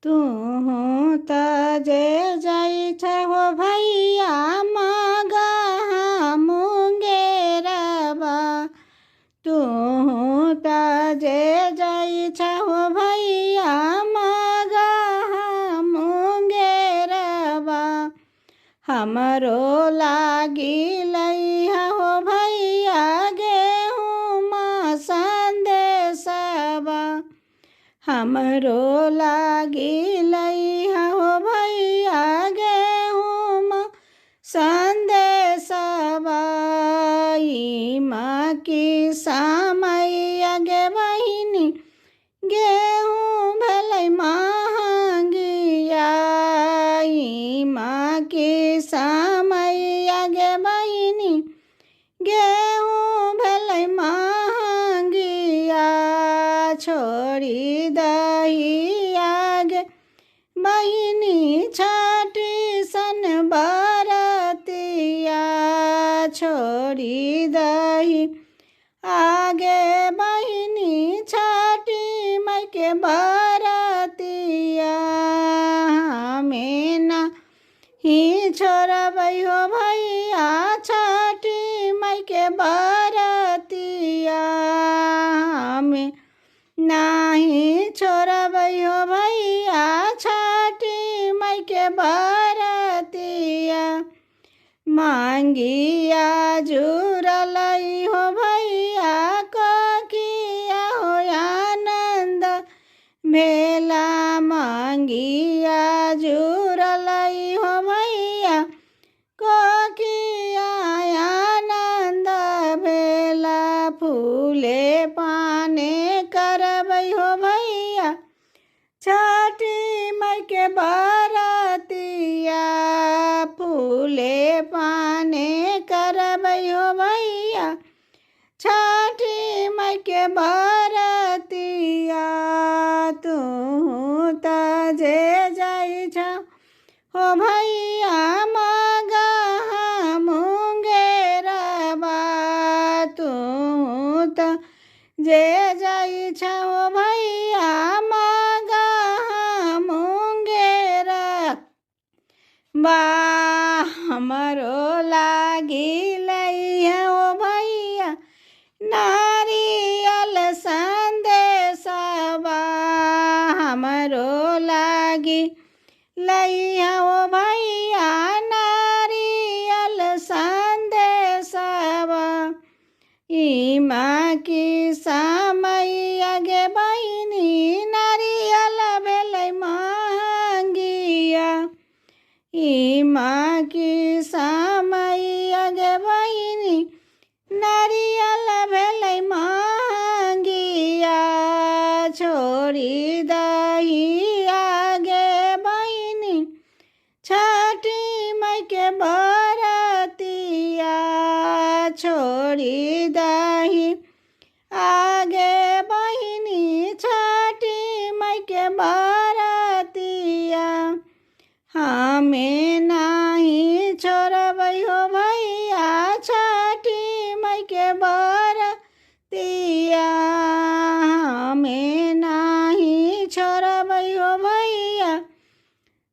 तू त जे जाइ छ हो भैया मागा मुंगेरबा। तू त जे जाइ छ हो भैया मागा मुंगेरबा। हमरो लागी लइहा हो भैया गेहूँमा संदेशबा। हमरो लागी लइहा हो भैया गेहूँमा संदेशबा। इमा की समैया गे बहिनी गेहूँ भेलै महंगिया। इमा की समैया गे बहिनी गेहूँ भेलै महंगिया। छोड़ी दहिया गे बहिनी छठी सन बरतिया। छोड़ी दही आगे बहिनी छठी माई के बरतिया। हमें नाही छोड़बै हो भैया छठी माई के बरतिया। हमें नाही छोड़बै हो भैया छठी माई के बरतिया। मांगिया जुड़लै हो भैया कोकिया हो आनंद भेला। मांगिया जुड़लै हो भैया कोकिया आनंद भेला। फूले पाने करबै हो भैया छठी माई के बरतिया। फूले पाने करबै हो भैया छठी माई के बरतिया। तू त जे जाइ छ हो भैया मागा मुंगेरबा। तू त जे जाइ छ हो भैया मागा मुंगेरबा। हमरो लागी लइहा हो भैया नारियल संदेशबा। हमरो लागी लइहा हो भैया नारियल संदेशबा। इमा की समैया गे बहिनी नारियल भेलै महंगिया। इमा की समैया गे बहिनी नारियल भेलै महंगिया। छोड़ी दही आगे बहिनी छठी माई के बरतिया। छोड़ी दही आगे बहिनी छठी माई के बरतिया। हमें नाही छोड़बै हो भैया छठी माई के बरतिया। हमें नाही छोड़बै हो भैया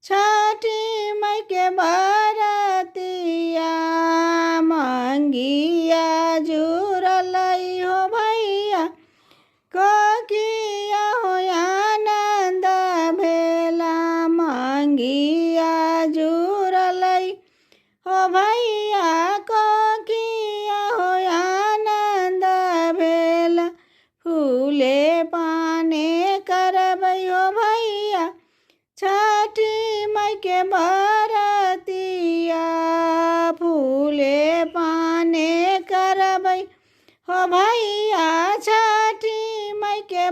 छठी माई के बरतिया। मांगिया जुड़लै हो भैया कोकिया हो आनंद भेला। मांगिया जुड़लै हो भैया कोकिया हो आनंद भेला। फूले पाने करबै हो भैया छठी माई के बरतिया। फूले पाने करबै हो भैया छठी माई के